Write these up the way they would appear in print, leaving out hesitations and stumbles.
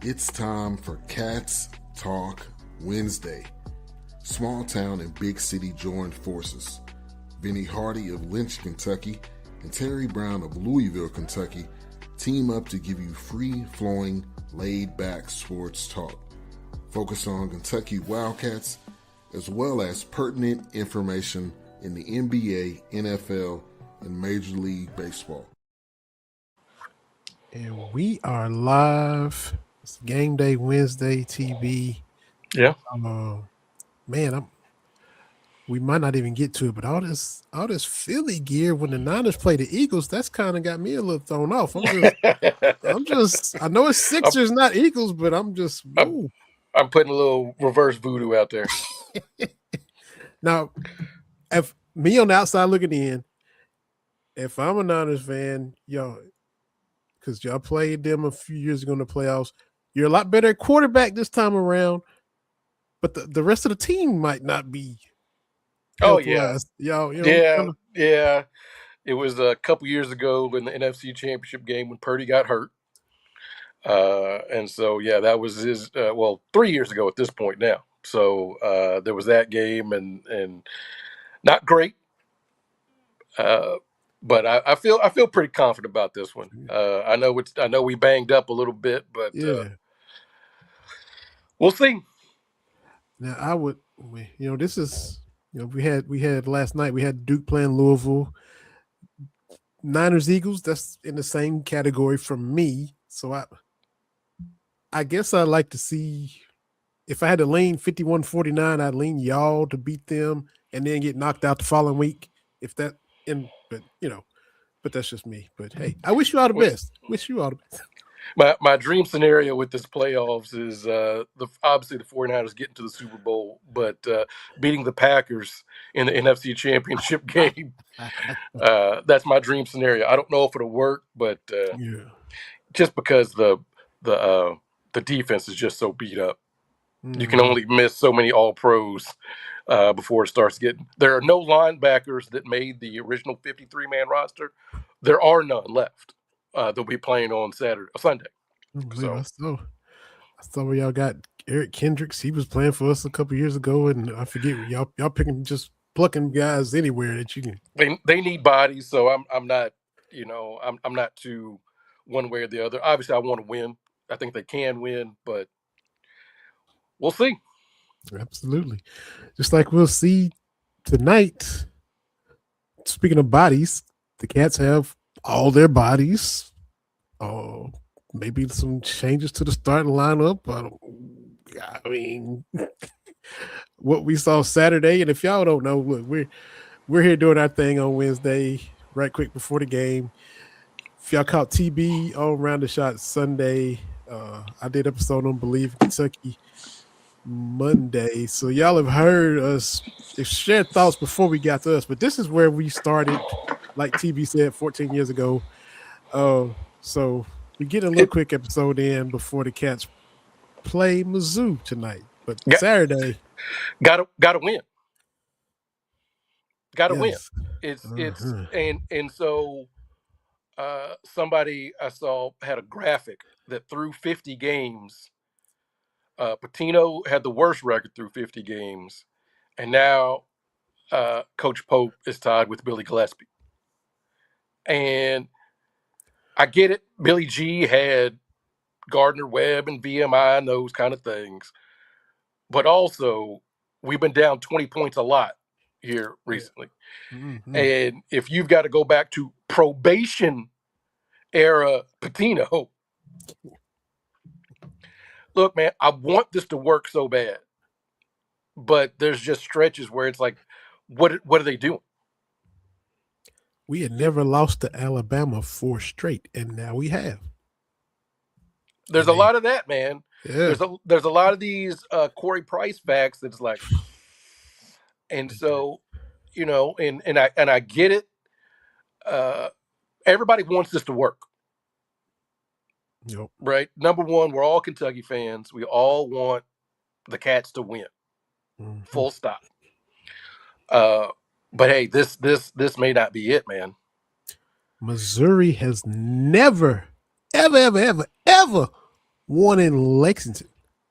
It's time for Cats Talk Wednesday. Small town and big city join forces. Vinny Hardy of Lynch, Kentucky, and Terry Brown of Louisville, Kentucky, team up to give you free-flowing, laid-back sports talk. Focus on Kentucky Wildcats, as well as pertinent information in the NBA, NFL, and Major League Baseball. And we are live. It's Game Day Wednesday TV. Yeah. Man, we might not even get to it, but all this Philly gear when the Niners play the Eagles, that's kind of got me a little thrown off. I know it's Sixers, not Eagles, but I'm putting a little reverse voodoo out there. Now, if me on the outside looking in, if I'm a Niners fan, because y'all played them a few years ago in the playoffs, you're a lot better at quarterback this time around, but the rest of the team might not be. Oh yeah, yeah. It was a couple years ago in the NFC Championship game when Purdy got hurt, and so that was his. 3 years ago at this point now. So there was that game and not great. But I feel pretty confident about this one. I know we banged up a little bit, but we'll see. Now this is we had last night. We had Duke playing Louisville. Niners Eagles. That's in the same category from me. So I guess I'd like to see if I had to lean 51-49, I'd lean y'all to beat them and then get knocked out the following week. But that's just me. But hey, I wish you all the best. My dream scenario with this playoffs is obviously the 49ers getting to the Super Bowl, but beating the Packers in the NFC Championship game. That's my dream scenario. I don't know if it'll work, but just because the defense is just so beat up, you can only miss so many All-Pros before it starts getting. There are no linebackers that made the original 53-man roster. There are none left. They'll be playing on Sunday. I saw where y'all got Eric Kendricks. He was playing for us a couple years ago, and I forget y'all picking, just plucking guys anywhere that you can. They need bodies, so I'm not I'm not too one way or the other. Obviously, I want to win. I think they can win, but we'll see. Absolutely, just like we'll see tonight. Speaking of bodies, the Cats have all their bodies. Maybe some changes to the starting lineup. I mean, what we saw Saturday, and if y'all don't know, look, we're here doing our thing on Wednesday, right quick before the game. If y'all caught TB on Round the Shot Sunday, I did episode on Believe Kentucky Monday, so y'all have heard us share thoughts before we got to us, but this is where we started, like TB said 14 years ago. So we get a little quick episode in before the Cats play Mizzou tonight, but Saturday gotta win. Win. It's and so somebody I saw had a graphic that through 50 games, Patino had the worst record through 50 games, and now Coach Pope is tied with Billy Gillespie. And I get it. Billy G had Gardner-Webb and VMI and those kind of things. But also, we've been down 20 points a lot here recently. Mm-hmm. And if you've got to go back to probation era Patino, look, man, I want this to work so bad. But there's just stretches where it's like, what are they doing? We had never lost to Alabama 4 straight, and now we have. There's a lot of that, man. Yeah. There's a lot of these Corey Price facts that's like, and so, and I get it. Everybody wants this to work. Yep. Right? Number one, we're all Kentucky fans. We all want the Cats to win. Mm-hmm. Full stop. But hey, this may not be it, man. Missouri has never, ever won in Lexington.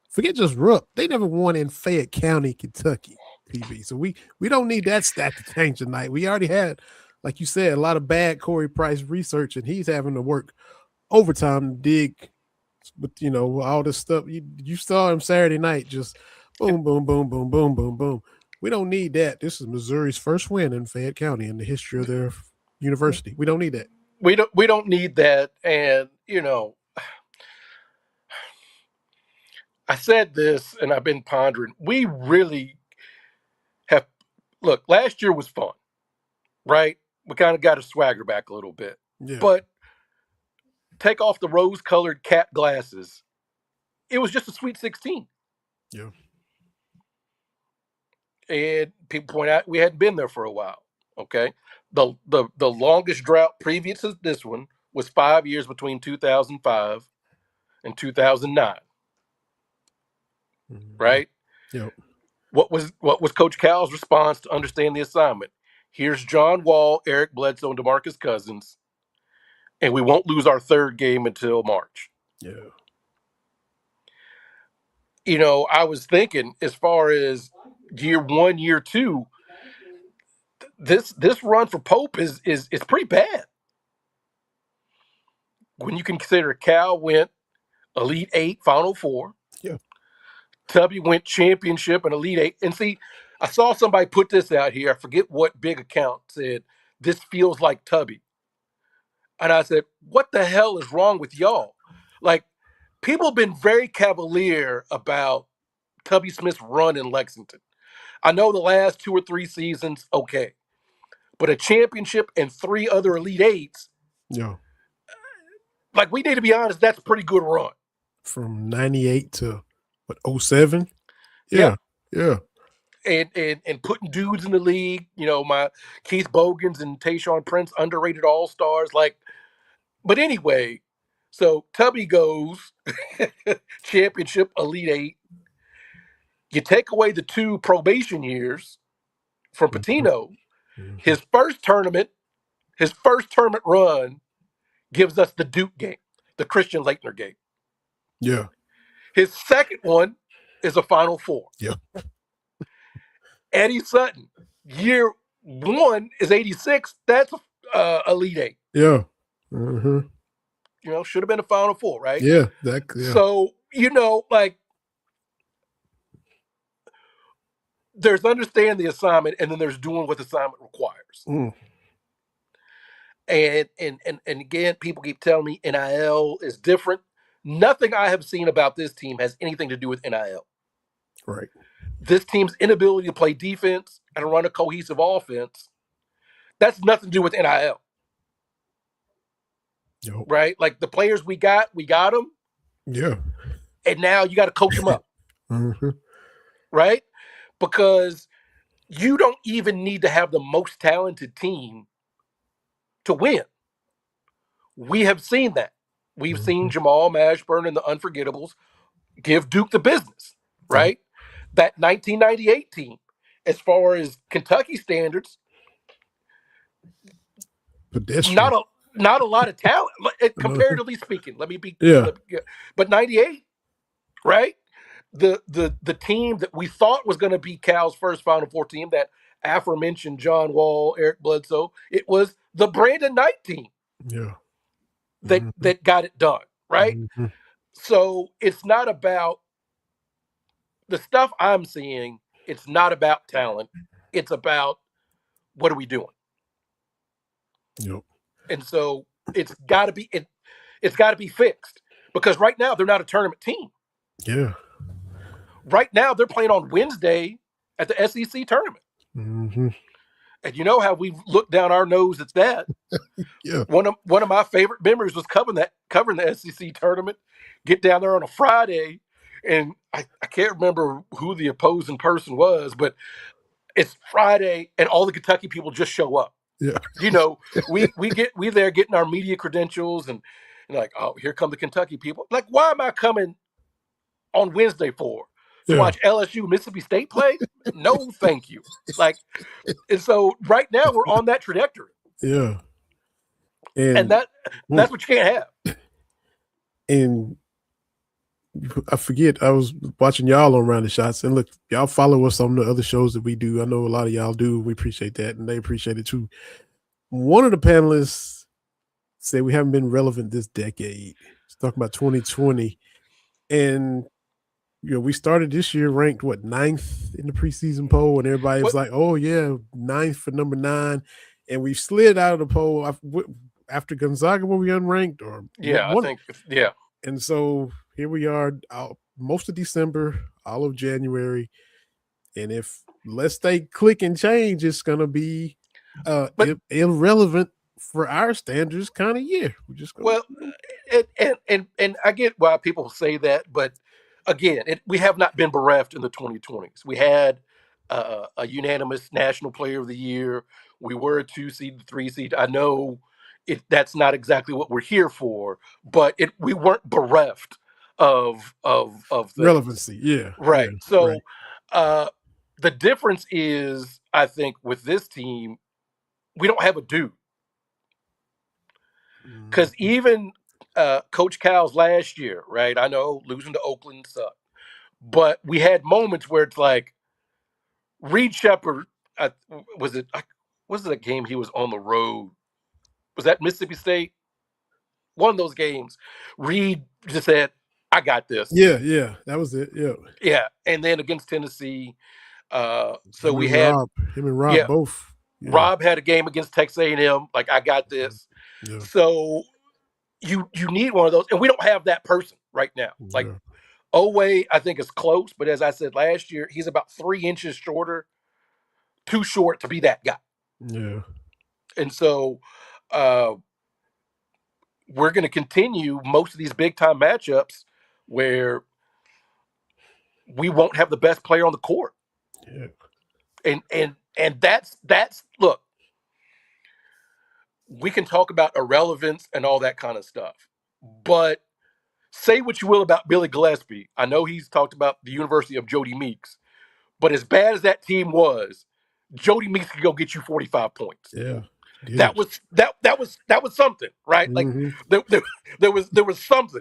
Forget just Rupp. They never won in Fayette County, Kentucky, PB. So we don't need that stat to change tonight. We already had, like you said, a lot of bad Corey Price research, and he's having to work overtime to dig with, all this stuff. You saw him Saturday night, just boom, boom, boom, boom, boom, boom, boom. We don't need that. This is Missouri's first win in Fayette County in the history of their university. We don't need that. We don't need that. And, I said this and I've been pondering. We really have, look, last year was fun, right? We kind of got a swagger back a little bit. Yeah. But take off the rose-colored cat glasses. It was just a Sweet 16. Yeah. And people point out we hadn't been there for a while. Okay. The longest drought previous to this one was 5 years between 2005 and 2009. Mm-hmm. Right? Yep. What was Coach Cal's response to understand the assignment? Here's John Wall, Eric Bledsoe, and DeMarcus Cousins, and we won't lose our third game until March. Yeah. I was thinking as far as year 1, year 2, this run for Pope is pretty bad. When you consider Cal went Elite 8, Final 4. Yeah. Tubby went championship and Elite 8. And see, I saw somebody put this out here. I forget what big account said, this feels like Tubby. And I said, what the hell is wrong with y'all? Like, people have been very cavalier about Tubby Smith's run in Lexington. I know the last 2 or 3 seasons, okay. But a championship and 3 other Elite 8s. Yeah. Like, we need to be honest, that's a pretty good run. From 98 to 07? Yeah. Yeah. And putting dudes in the league, my Keith Bogans and Tayshaun Prince, underrated all-stars. Like, but anyway, so Tubby goes championship, Elite 8. You take away the 2 probation years from Pitino. Mm-hmm. His first tournament run gives us the Duke game, the Christian Laettner game. Yeah. His second one is a Final 4. Yeah. Eddie Sutton, year 1 is 86. That's Elite 8. Yeah. Mm-hmm. Should have been a Final 4, right? Yeah. So, like, there's understanding the assignment, and then there's doing what the assignment requires. Mm. And again, people keep telling me NIL is different. Nothing I have seen about this team has anything to do with NIL. Right. This team's inability to play defense and run a cohesive offense, that's nothing to do with NIL. Yep. Right? Like, the players we got them. Yeah. And now you got to coach them up. Mm-hmm. Right? Because you don't even need to have the most talented team to win. We have seen that. We've seen Jamal Mashburn and the Unforgettables give Duke the business, right? That 1998 team, as far as Kentucky standards, pedestrian. Not a lot of talent, comparatively speaking. Let me be but 98, right? The team that we thought was going to be Cal's first Final Four team, that aforementioned John Wall, Eric Bledsoe, it was the Brandon Knight team. Yeah. That got it done, right? Mm-hmm. So it's not about the stuff I'm seeing. It's not about talent. It's about what are we doing? Yep. And so it's got to be fixed, because right now they're not a tournament team. Yeah. Right now they're playing on Wednesday at the SEC tournament. Mm-hmm. And you know how we've looked down our nose at that. Yeah. One of my favorite memories was covering the SEC tournament. Get down there on a Friday, and I can't remember who the opposing person was, but it's Friday, and all the Kentucky people just show up. Yeah. We there getting our media credentials, and like, oh, here come the Kentucky people. Like, why am I coming on Wednesday for? To watch LSU Mississippi State play? No, thank you. Like, and so right now we're on that trajectory. Yeah. And that's what you can't have. And I forget. I was watching y'all on Round the Shots, and look, y'all follow us on the other shows that we do. I know a lot of y'all do. We appreciate that, and they appreciate it too. One of the panelists said we haven't been relevant this decade. He's talking about 2020, and we started this year ranked ninth in the preseason poll, and everybody was like, "Oh yeah, ninth for number 9," and we slid out of the poll after Gonzaga. Were we unranked or I think And so here we are, most of December, all of January, and if let's stay click and change, it's gonna be irrelevant for our standards kind of year. We're just gonna and I get why people say that, but again, we have not been bereft in the 2020s. We had a unanimous National Player of the Year. We were a 2 seed, 3 seed. I know that's not exactly what we're here for, but we weren't bereft of things. Relevancy. Yeah, right. Yeah, so the difference is, I think, with this team, we don't have a dude. Because even Coach Cal's last year, right? I know losing to Oakland sucked, but we had moments where it's like Reed Shepard. Was it a game he was on the road? Was that Mississippi State? One of those games. Reed just said, "I got this." Yeah, that was it. Yeah, and then against Tennessee, so him we and had him and Rob both. Yeah. Rob had a game against Texas A&M. Like, I got this. Yeah. So you need one of those, and we don't have that person right now. Like, Oweh, I think, is close, but as I said last year, he's about 3 inches shorter, too short to be that guy. Yeah. And so we're going to continue most of these big-time matchups where we won't have the best player on the court. Yeah. And that's look, we can talk about irrelevance and all that kind of stuff, but say what you will about Billy Gillispie. I know he's talked about the University of Jody Meeks, but as bad as that team was, Jody Meeks could go get you 45 points. Yeah. That was something, right? Mm-hmm. Like there was something.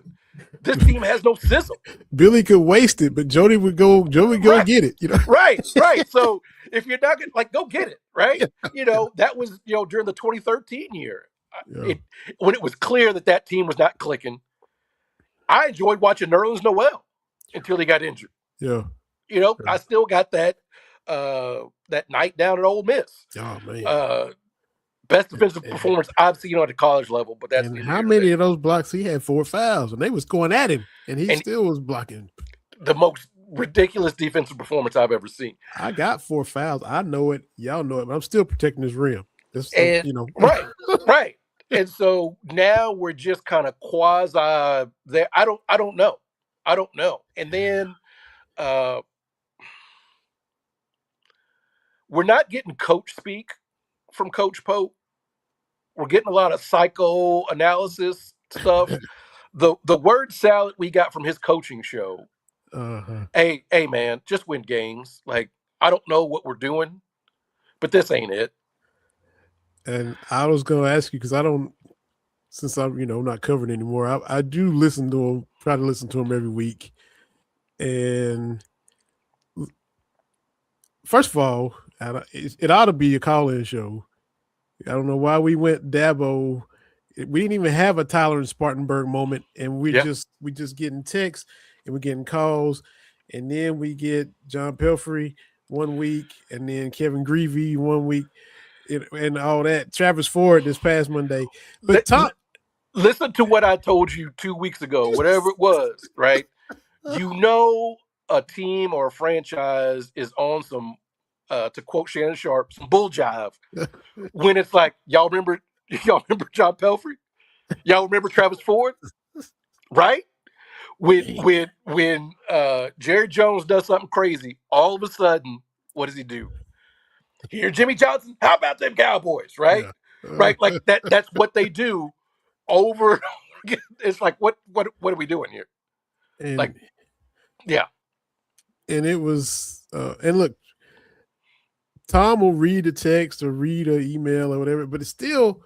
This team has no sizzle. Billy could waste it, but Jody would go get it. Right. So if you're not gonna, like, go get it, right? That was during the 2013 year, when it was clear that team was not clicking. I enjoyed watching Nerlens Noel until he got injured. Yeah. I still got that night down at Ole Miss. Oh man. Best defensive performance I've seen on the college level, but that's how many of those blocks he had 4 fouls, and they was going at him, and he still was blocking. The most ridiculous defensive performance I've ever seen. I got 4 fouls. I know it. Y'all know it, but I'm still protecting his rim. Right. And so now we're just kind of quasi there. I don't know. And then we're not getting coach speak from Coach Pope. We're getting a lot of psychoanalysis stuff. The word salad we got from his coaching show. Hey man, just win games. Like, I don't know what we're doing, but this ain't it. And I was going to ask you, because I don't, since I'm not covering anymore, I do listen to him, try to listen to him every week. And first of all, it ought to be a call-in show. I don't know why we went Dabo. We didn't even have a Tyler and Spartanburg moment, and we just getting texts and we're getting calls, and then we get John Pelfrey one week, and then Kevin Greavy one week, and all that. Travis Ford this past Monday. But Tom, listen to what I told you 2 weeks ago, whatever it was, right? A team or a franchise is on some, to quote Shannon Sharp, some bull jive. When it's like, y'all remember John Pelfrey? Y'all remember Travis Ford? Right? When Jerry Jones does something crazy, all of a sudden, what does he do? Here, Jimmy Johnson, how about them Cowboys, right? Yeah. Right? Like that's what they do over and over again. It's like, what are we doing here? And, yeah. And it was, and look, Tom will read a text or read an email or whatever, but it's still,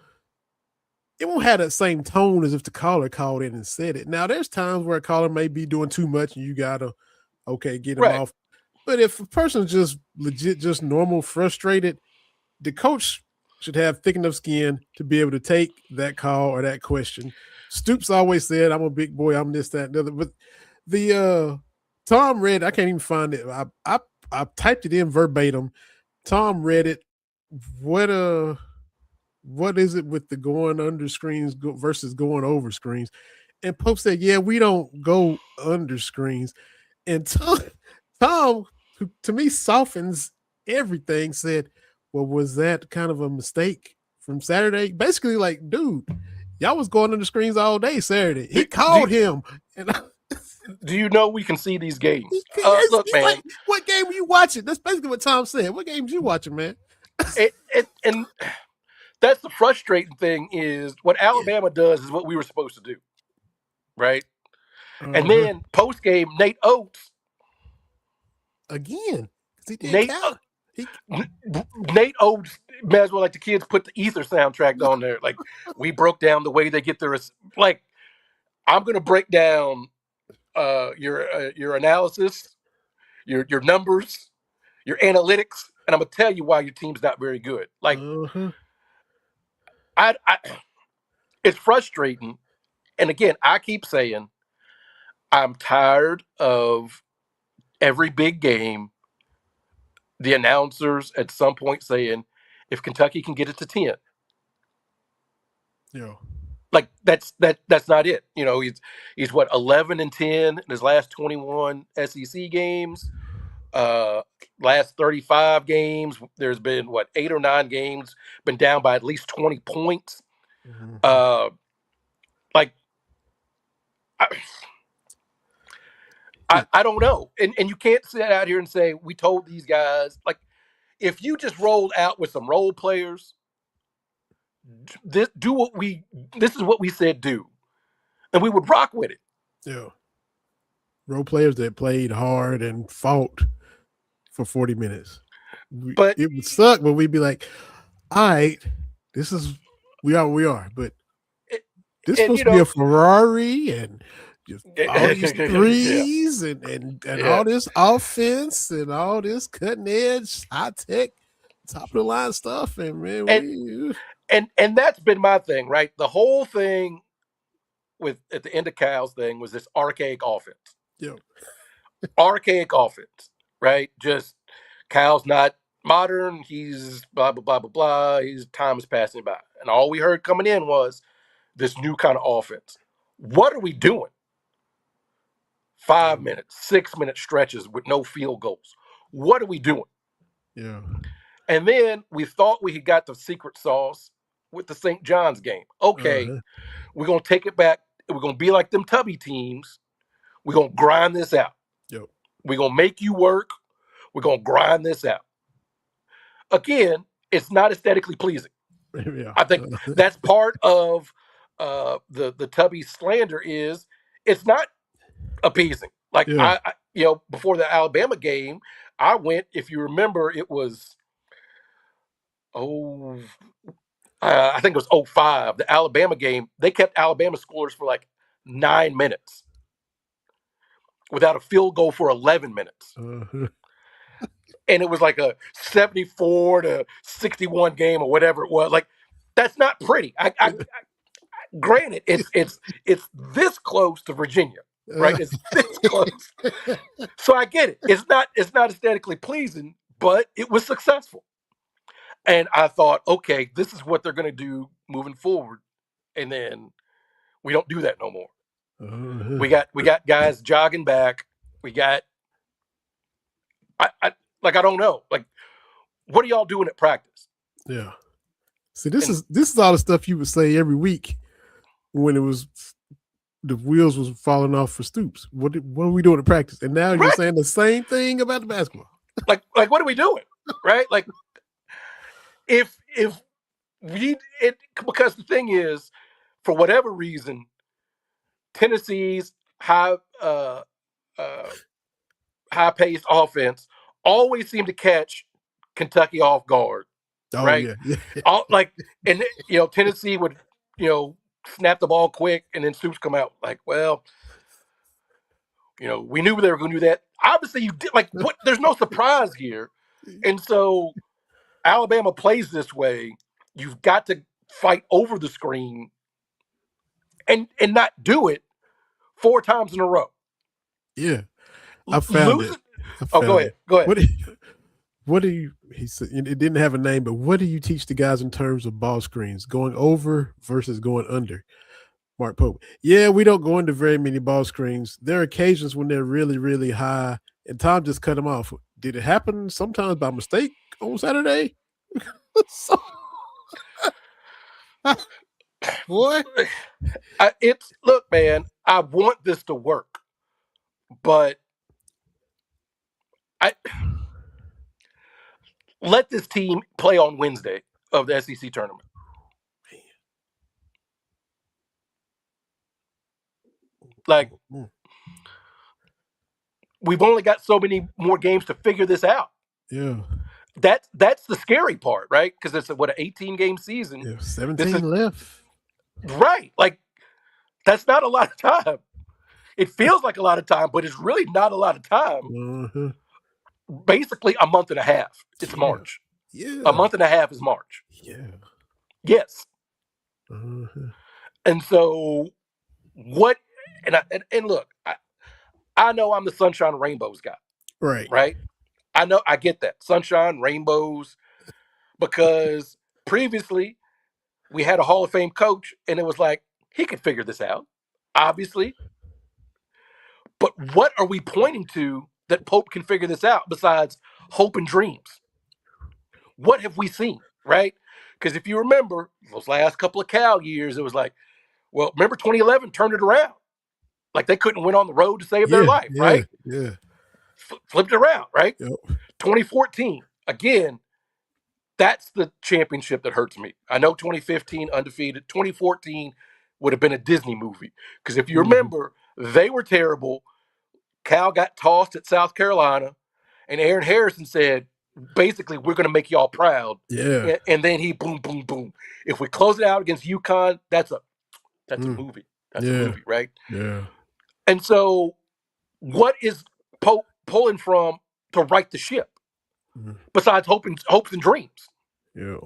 it won't have that same tone as if the caller called in and said it. Now, there's times where a caller may be doing too much and you gotta get him off. But if a person's just legit, just normal, frustrated, the coach should have thick enough skin to be able to take that call or that question. Stoops always said, "I'm a big boy. I'm this, that, and the other." But the Tom read, I can't even find it. I typed it in verbatim. Tom read it. What is it with the going under screens versus going over screens? And Pope said, "Yeah, we don't go under screens." And Tom, who to me softens everything, said, "Well, was that kind of a mistake from Saturday?" Basically, like, dude, y'all was going under screens all day Saturday. He called him. And do you know we can see these games? Look, man. Like, what game are you watching? That's basically what Tom said. What games you watching, man? And that's the frustrating thing is what Alabama does is what we were supposed to do, right? And then post game, Nate Oates again. Nate Oates may as well like the kids put the Ether soundtrack on there. Like we broke down the way they get their like. I'm gonna break down your analysis, your numbers, your analytics, and I'm gonna tell you why your team's not very good. Like, I it's frustrating. And again, I keep saying I'm tired of every big game. The announcers at some point saying, if Kentucky can get it to 10. Yeah. Like that's not it. You know, he's what 11-10 in his last 21 SEC games. Last 35 games, there's been 8 or 9 games been down by at least 20 points. Mm-hmm. I don't know. And you can't sit out here and say, we told these guys, like, if you just rolled out with some role players, this is what we said do. And we would rock with it. Yeah. Role players that played hard and fought for 40 minutes. But it would suck, but we'd be like, all right, we are. But this is supposed to be a Ferrari and all these threes and all this offense and all this cutting edge, high tech, top of the line stuff. And man, and that's been my thing, right? The whole thing at the end of Cal's thing was this archaic offense. Yeah. Archaic offense, right? Just Cal's not modern. He's blah, blah, blah, blah, blah. His time is passing by. And all we heard coming in was this new kind of offense. What are we doing? 5 minutes, 6 minute stretches with no field goals. What are we doing? Yeah. And then we thought we had got the secret sauce with the St. John's game. Okay, we're going to take it back. We're going to be like them Tubby teams. We're going to grind this out. Yep. We're going to make you work. We're going to grind this out. Again, it's not aesthetically pleasing. Yeah. I think that's part of the Tubby slander is it's not appeasing. Like, I before the Alabama game, I went, if you remember, it was, I think it was 05, the Alabama game. They kept Alabama scores for like 9 minutes without a field goal for 11 minutes. And it was like a 74-61 game or whatever it was. Like, that's not pretty. I granted, it's this close to Virginia, right? It's this close. So I get it. It's not aesthetically pleasing, but it was successful. And I thought, okay, this is what they're going to do moving forward. And then we don't do that no more. We got guys jogging back. We got, I don't know. Like, what are y'all doing at practice? Yeah. See, this is all the stuff you would say every week when it was the wheels was falling off for Stoops. What are we doing at practice? And now you're saying the same thing about the basketball. Like what are we doing? Right? Like, if because the thing is, for whatever reason, Tennessee's high-paced offense always seemed to catch Kentucky off guard. Oh, right? Yeah. Tennessee would snap the ball quick, and then Stoops come out like, well, we knew they were going to do that. Obviously, you did. Like, what? There's no surprise here, and so Alabama plays this way. You've got to fight over the screen and not do it 4 times in a row. Yeah, I found it. Go ahead. Go ahead. What do you? He said it didn't have a name, but what do you teach the guys in terms of ball screens, going over versus going under? Mark Pope. Yeah, we don't go into very many ball screens. There are occasions when they're really, really high, and Tom just cut them off. Did it happen sometimes by mistake on Saturday? What? Look, man, I want this to work, but let this team play on Wednesday of the SEC tournament. Like, we've only got so many more games to figure this out. Yeah. That's the scary part, right? Because it's an 18-game season. Yeah, 17 left. Right. Like, that's not a lot of time. It feels like a lot of time, but it's really not a lot of time. Mm-hmm. Basically, a month and a half. It's March. Yeah. A month and a half is March. Yeah. Yes. Mm-hmm. And so, what? And look, I know I'm the sunshine and rainbows guy. Right. Right. I know. I get that. Sunshine, rainbows, because previously we had a Hall of Fame coach, and it was like, he could figure this out, obviously. But what are we pointing to that Pope can figure this out besides hope and dreams? What have we seen, right? Because if you remember those last couple of Cal years, it was like, well, remember 2011 turned it around. Like, they couldn't win on the road to save their life, right? Yeah. Flipped it around, right? Yep. 2014, again, that's the championship that hurts me. I know 2015 undefeated. 2014 would have been a Disney movie. Because if you remember, they were terrible. Cal got tossed at South Carolina, and Aaron Harrison said, basically, we're going to make y'all proud. Yeah. And then he boom, boom, boom. If we close it out against UConn, that's a movie. That's a movie, right? Yeah. And so, what is Pope pulling from to right the ship? Besides hopes and dreams. Yeah.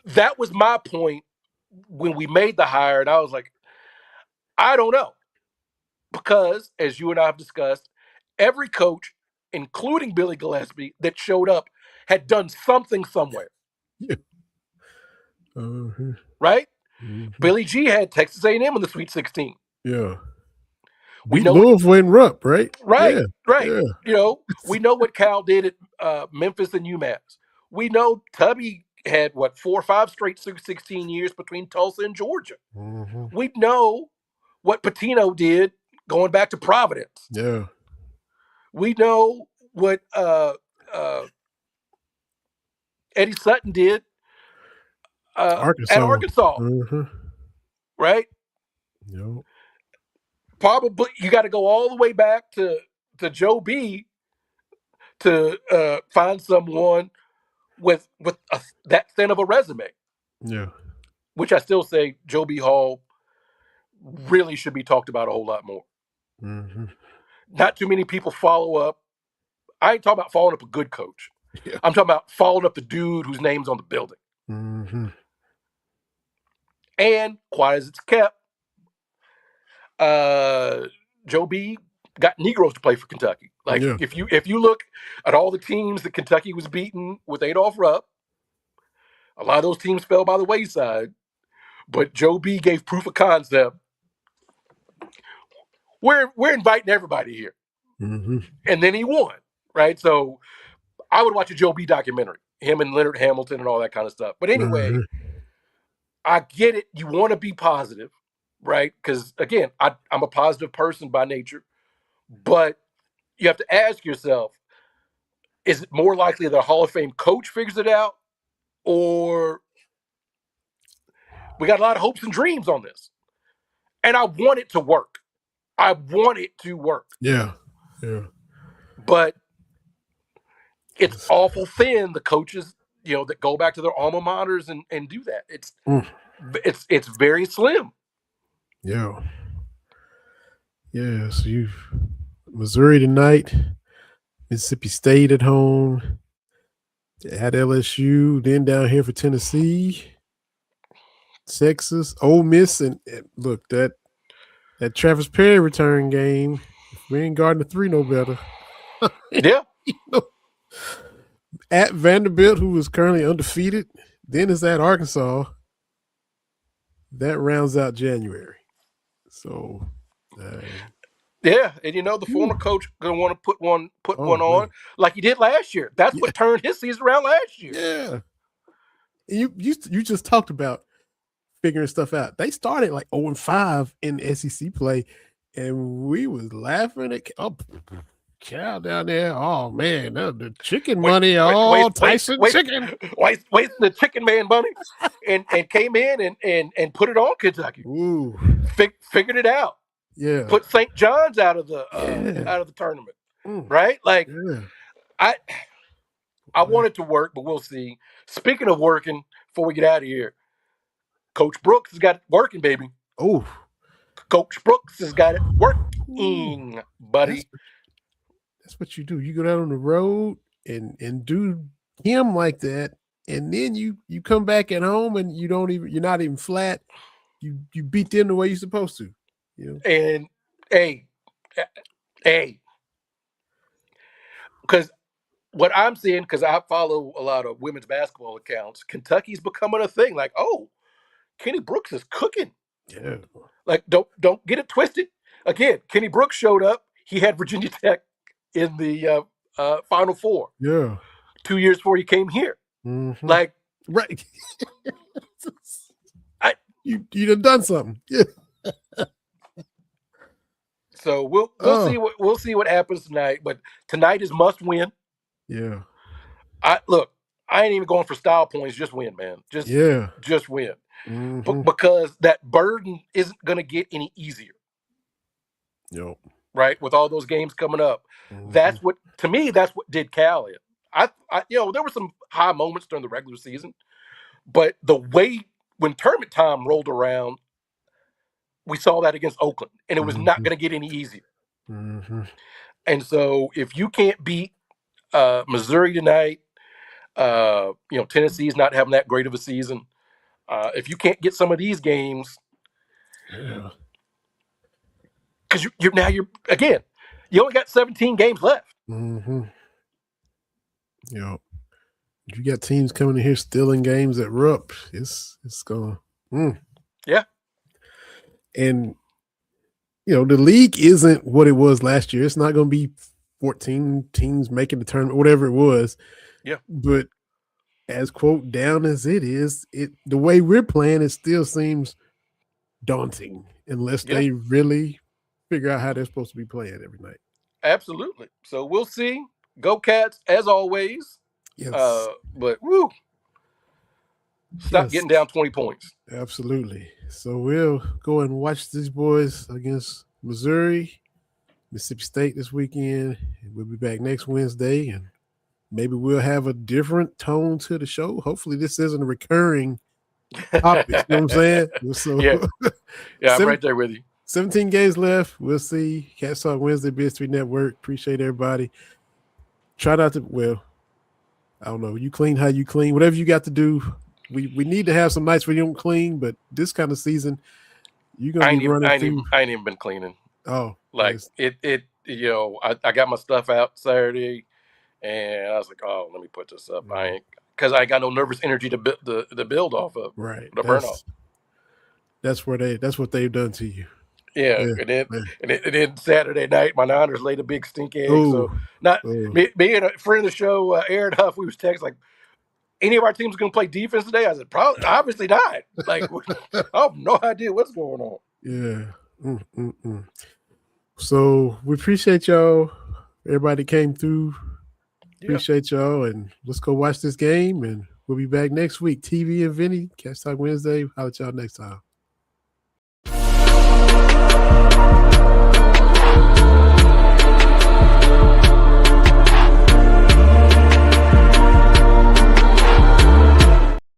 That was my point when we made the hire, and I was like, I don't know. Because, as you and I have discussed, every coach, including Billy Gillispie, that showed up had done something somewhere. Yeah. Right? Billy G had Texas A&M in the Sweet 16. Yeah. We beat know Louisville and Rupp, right? Right, yeah. right. Yeah. We know what Cal did at Memphis and UMass. We know Tubby had 4 or 5 straight 16 years between Tulsa and Georgia. We know what Pitino did going back to Providence. Yeah. We know what Eddie Sutton did at Arkansas. Right? Yep. Probably you got to go all the way back to Joe B to find someone with that thin of a resume. Yeah. Which I still say Joe B. Hall really should be talked about a whole lot more. Not too many people follow up. I ain't talking about following up a good coach. Yeah. I'm talking about following up the dude whose name's on the building. And quiet as it's kept, Joe B got Negroes to play for Kentucky. Like, if you look at all the teams that Kentucky was beating with Adolph Rupp, a lot of those teams fell by the wayside. But Joe B gave proof of concept. We're inviting everybody here. And then he won, right? So I would watch a Joe B documentary, him and Leonard Hamilton and all that kind of stuff. But anyway, I get it. You want to be positive, right? Because, again, I'm a positive person by nature. But you have to ask yourself, is it more likely that a Hall of Fame coach figures it out? Or we got a lot of hopes and dreams on this. And I want it to work. I want it to work. Yeah. Yeah. But it's awful thin, the coaches, that go back to their alma maters and do that. Mm. It's very slim. Yeah. Yeah. So Missouri tonight, Mississippi State at home, at LSU, then down here for Tennessee, Texas, Ole Miss, and look, that Travis Perry return game, if we ain't guarding the 3 no better. Yeah. At Vanderbilt, who is currently undefeated, then is at Arkansas. That rounds out January. So, yeah, and the former coach gonna want to put one on man. like he did last year. That's what turned his season around last year. Yeah, you just talked about figuring stuff out. They started like 0-5 in SEC play, and we was laughing at Cal down there. Oh man, the chicken money. Tyson chicken. Wasting the chicken man money, and came in and put it on Kentucky. Ooh, figured it out. Yeah, put St. John's out of the tournament. Right? Like I want it to work, but we'll see. Speaking of working, before we get out of here, Coach Brooks has got it working, baby. Oh, Coach Brooks has got it working, buddy. That's what you do. You go down on the road and do him like that, and then you come back at home and you're not even flat. You beat them the way you're supposed to. And hey, because what I'm seeing, because I follow a lot of women's basketball accounts, Kentucky's becoming a thing. Like, oh, Kenny Brooks is cooking. Yeah. Like, don't get it twisted. Again, Kenny Brooks showed up. He had Virginia Tech in the Final Four. Yeah. 2 years before he came here. Mm-hmm. Like, right. You'd done something. Yeah. So we'll see what happens tonight. But tonight is must win. Yeah. I ain't even going for style points. Just win, man. Just win. Mm-hmm. Because that burden isn't going to get any easier. Yep. Right, with all those games coming up, that's what did Cal in. I there were some high moments during the regular season, but the way when tournament time rolled around, we saw that against Oakland, and it was not going to get any easier. Mm-hmm. And so, if you can't beat Missouri tonight, Tennessee's not having that great of a season. If you can't get some of these games, because you're again, you only got 17 games left. Mm-hmm. You got teams coming in here stealing games at Rupp. It's going. Yeah. And the league isn't what it was last year. It's not going to be 14 teams making the tournament, whatever it was. Yeah. But as quote down as it is, the way we're playing, it still seems daunting unless they really figure out how they're supposed to be playing every night. Absolutely. So we'll see. Go Cats, as always. Yes. But stop getting down 20 points. Absolutely. So we'll go and watch these boys against Missouri, Mississippi State this weekend. We'll be back next Wednesday, and maybe we'll have a different tone to the show. Hopefully this isn't a recurring topic. You know what I'm saying? So, I'm right there with you. 17 games left. We'll see. Cats Talk Wednesday, BS3 Network. Appreciate everybody. Try not to, I don't know. You clean how you clean. Whatever you got to do. We need to have some nights where you don't clean, but this kind of season, you're going to be running through. I ain't even been cleaning. Oh. Like, nice. I got my stuff out Saturday, and I was like, oh, let me put this up. Because I ain't got no nervous energy to build off of. Right. To burn off. That's what they've done to you. Yeah. And then Saturday night, my Niners laid a big stink egg. So me and a friend of the show, Aaron Huff, we was texting like, any of our teams going to play defense today? I said, probably, obviously not. Like, I have no idea what's going on. Yeah. So we appreciate y'all. Everybody came through. Appreciate y'all. And let's go watch this game. And we'll be back next week. TV and Vinny. Catch Talk Wednesday. Holler at y'all next time.